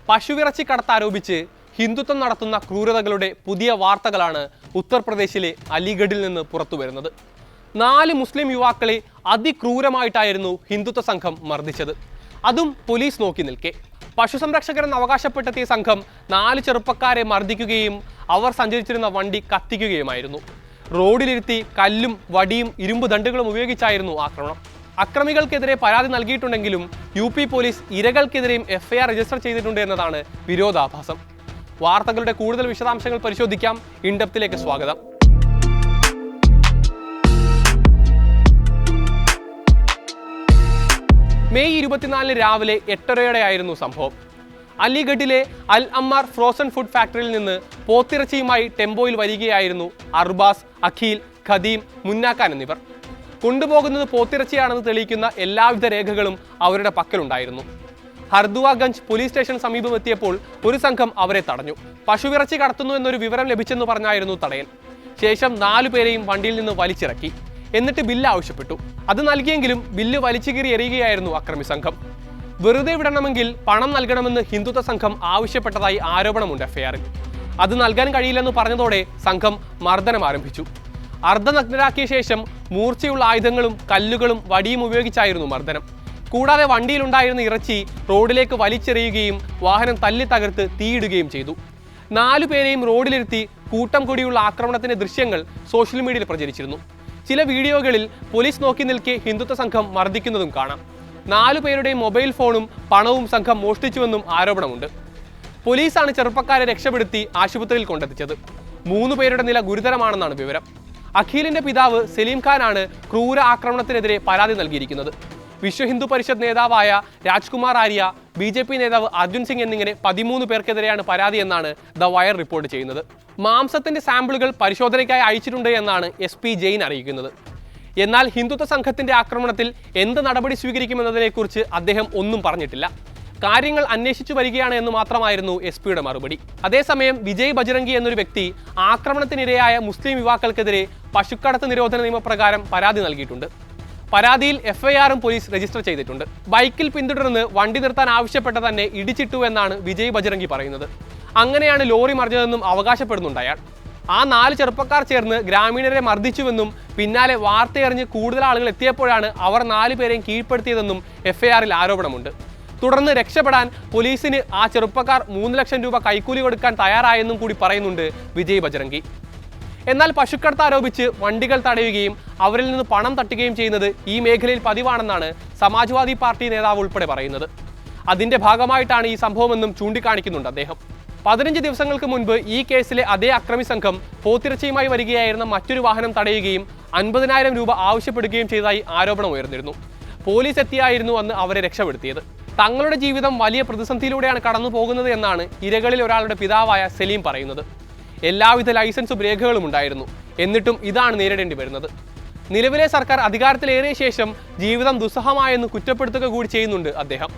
പശുവിറച്ചി കടത്താരോപിച്ച് ഹിന്ദുത്വം നടത്തുന്ന ക്രൂരതകളുടെ പുതിയ വാർത്തകളാണ് ഉത്തർപ്രദേശിലെ അലിഗഡിൽ നിന്ന് പുറത്തുവരുന്നത്. 4 മുസ്ലിം യുവാക്കളെ അതിക്രൂരമായിട്ടായിരുന്നു ഹിന്ദുത്വ സംഘം മർദ്ദിച്ചത്. അതും പോലീസ് നോക്കി നിൽക്കെ. പശുസംരക്ഷകരെന്ന് അവകാശപ്പെട്ടെത്തിയ സംഘം 4 ചെറുപ്പക്കാരെ മർദ്ദിക്കുകയും അവർ സഞ്ചരിച്ചിരുന്ന വണ്ടി കത്തിക്കുകയുമായിരുന്നു. റോഡിലിരുത്തി കല്ലും വടിയും ഇരുമ്പ് ദണ്ടുകളും ഉപയോഗിച്ചായിരുന്നു ആക്രമണം. അക്രമികൾക്കെതിരെ പരാതി നൽകിയിട്ടുണ്ടെങ്കിലും UP പോലീസ് ഇരകൾക്കെതിരെയും FIR രജിസ്റ്റർ ചെയ്തിട്ടുണ്ട് എന്നതാണ് വിരോധാഭാസം. വാർത്തകളുടെ കൂടുതൽ വിശദാംശങ്ങൾ പരിശോധിക്കാം. ഇൻഡെപ്തിലേക്ക് സ്വാഗതം. മെയ് 24 രാവിലെ 8:30 സംഭവം. അലിഗഡിലെ അൽ അമ്മാർ ഫ്രോസൺ ഫുഡ് ഫാക്ടറിയിൽ നിന്ന് പോത്തിറച്ചിയുമായി ടെമ്പോയിൽ വരികയായിരുന്നു അർബാസ്, അഖീൽ, ഖദീം, മുന്നാക്കാൻ എന്നിവർ. കൊണ്ടുപോകുന്നത് പോത്തിറച്ചിയാണെന്ന് തെളിയിക്കുന്ന എല്ലാവിധ രേഖകളും അവരുടെ പക്കലുണ്ടായിരുന്നു. ഹർദുവാഗഞ്ച് പോലീസ് സ്റ്റേഷൻ സമീപമെത്തിയപ്പോൾ ഒരു സംഘം അവരെ തടഞ്ഞു. പശുവിറച്ചി കടത്തുന്നു എന്നൊരു വിവരം ലഭിച്ചെന്ന് പറഞ്ഞായിരുന്നു തടയൽ. ശേഷം 4 പേരെയും വണ്ടിയിൽ നിന്ന് വലിച്ചിറക്കി. എന്നിട്ട് ബില്ല് ആവശ്യപ്പെട്ടു. അത് നൽകിയെങ്കിലും ബില്ല് വലിച്ചു കീറി എറിയുകയായിരുന്നു അക്രമി സംഘം. വെറുതെ വിടണമെങ്കിൽ പണം നൽകണമെന്ന് ഹിന്ദുത്വ സംഘം ആവശ്യപ്പെട്ടതായി ആരോപണമുണ്ട് FIRൽ. അത് നൽകാൻ കഴിയില്ലെന്ന് പറഞ്ഞതോടെ സംഘം മർദ്ദനം ആരംഭിച്ചു. അർദ്ധനഗ്നരാക്കിയ ശേഷം മൂർച്ചയുള്ള ആയുധങ്ങളും കല്ലുകളും വടിയും ഉപയോഗിച്ചായിരുന്നു മർദ്ദനം. കൂടാതെ വണ്ടിയിലുണ്ടായിരുന്ന ഇറച്ചി റോഡിലേക്ക് വലിച്ചെറിയുകയും വാഹനം തല്ലി തകർത്ത് തീയിടുകയും ചെയ്തു. 4 പേരെയും റോഡിലിരുത്തി കൂട്ടം കൂടിയുള്ള ആക്രമണത്തിന്റെ ദൃശ്യങ്ങൾ സോഷ്യൽ മീഡിയയിൽ പ്രചരിച്ചിരുന്നു. ചില വീഡിയോകളിൽ പോലീസ് നോക്കി നിൽക്കെ ഹിന്ദുത്വ സംഘം മർദ്ദിക്കുന്നതും കാണാം. 4 പേരുടെയും മൊബൈൽ ഫോണും പണവും സംഘം മോഷ്ടിച്ചുവെന്നും ആരോപണമുണ്ട്. പോലീസാണ് ചെറുപ്പക്കാരെ രക്ഷപ്പെടുത്തി ആശുപത്രിയിൽ കൊണ്ടെത്തിച്ചത്. 3 പേരുടെ നില ഗുരുതരമാണെന്നാണ് വിവരം. അഖീലിന്റെ പിതാവ് സലീം ഖാനാണ് ക്രൂര ആക്രമണത്തിനെതിരെ പരാതി നൽകിയിരിക്കുന്നത്. വിശ്വ ഹിന്ദു പരിഷത്ത് നേതാവായ രാജ്കുമാർ ആര്യ, BJP നേതാവ് അർജുൻ സിംഗ് എന്നിങ്ങനെ 13 പേർക്കെതിരെയാണ് പരാതി എന്നാണ് ദ വയർ റിപ്പോർട്ട് ചെയ്യുന്നത്. മാംസത്തിന്റെ സാമ്പിളുകൾ പരിശോധനയ്ക്കായി അയച്ചിട്ടുണ്ട് എന്നാണ് SP ജെയിൻ അറിയിക്കുന്നത്. എന്നാൽ ഹിന്ദുത്വ സംഘത്തിന്റെ ആക്രമണത്തിൽ എന്ത് നടപടി സ്വീകരിക്കുമെന്നതിനെക്കുറിച്ച് അദ്ദേഹം ഒന്നും പറഞ്ഞിട്ടില്ല. കാര്യങ്ങൾ അന്വേഷിച്ചു വരികയാണ് എന്ന് മാത്രമായിരുന്നു SPയുടെ മറുപടി. അതേസമയം വിജയ് ബജ്രംഗി എന്നൊരു വ്യക്തി ആക്രമണത്തിനിരയായ മുസ്ലിം യുവാക്കൾക്കെതിരെ പശുക്കടത്ത് നിരോധന നിയമപ്രകാരം പരാതി നൽകിയിട്ടുണ്ട്. പരാതിയിൽ FIRും പോലീസ് രജിസ്റ്റർ ചെയ്തിട്ടുണ്ട്. ബൈക്കിൽ പിന്തുടർന്ന് വണ്ടി നിർത്താൻ ആവശ്യപ്പെട്ട തന്നെ ഇടിച്ചിട്ടു എന്നാണ് വിജയ് ബജ്രംഗി പറയുന്നത്. അങ്ങനെയാണ് ലോറി മറിഞ്ഞതെന്നും അവകാശപ്പെടുന്നുണ്ട് അയാൾ. ആ 4 ചെറുപ്പക്കാർ ചേർന്ന് ഗ്രാമീണരെ മർദ്ദിച്ചുവെന്നും പിന്നാലെ വാർത്തയറിഞ്ഞ് കൂടുതൽ ആളുകൾ എത്തിയപ്പോഴാണ് അവർ 4 പേരെയും കീഴ്പ്പെടുത്തിയതെന്നും FIRൽ ആരോപണമുണ്ട്. തുടർന്ന് രക്ഷപ്പെടാൻ പോലീസിന് ആ ചെറുപ്പക്കാർ 3 ലക്ഷം രൂപ കൈക്കൂലി കൊടുക്കാൻ തയ്യാറായെന്നും കൂടി പറയുന്നുണ്ട് വിജയ് ബജ്രംഗി. എന്നാൽ പശുക്കടത്ത് ആരോപിച്ച് വണ്ടികൾ തടയുകയും അവരിൽ നിന്ന് പണം തട്ടുകയും ചെയ്യുന്നത് ഈ മേഖലയിൽ പതിവാണെന്നാണ് സമാജ്വാദി പാർട്ടി നേതാവ് ഉൾപ്പെടെ പറയുന്നത്. അതിന്റെ ഭാഗമായിട്ടാണ് ഈ സംഭവമെന്നും ചൂണ്ടിക്കാണിക്കുന്നുണ്ട് അദ്ദേഹം. 15 ദിവസങ്ങൾക്ക് മുൻപ് ഈ കേസിലെ അതേ അക്രമി സംഘം പോത്തിറച്ചിയുമായി വരികയായിരുന്ന മറ്റൊരു വാഹനം തടയുകയും 50,000 രൂപ ആവശ്യപ്പെടുകയും ചെയ്തതായി ആരോപണം ഉയർന്നിരുന്നു. പോലീസ് എത്തിയായിരുന്നു അന്ന് അവരെ രക്ഷപ്പെടുത്തിയത്. തങ്ങളുടെ ജീവിതം വലിയ പ്രതിസന്ധിയിലൂടെയാണ് കടന്നു പോകുന്നത് എന്നാണ് ഇരകളിൽ ഒരാളുടെ പിതാവായ സലീം പറയുന്നത്. എല്ലാവിധ ലൈസൻസും രേഖകളും ഉണ്ടായിരുന്നു. എന്നിട്ടും ഇതാണ് നേരിടേണ്ടി വരുന്നത്. നിലവിലെ സർക്കാർ അധികാരത്തിലേറിയ ശേഷം ജീവിതം ദുസ്സഹമായെന്ന് കുറ്റപ്പെടുത്തുക കൂടി ചെയ്യുന്നുണ്ട് അദ്ദേഹം.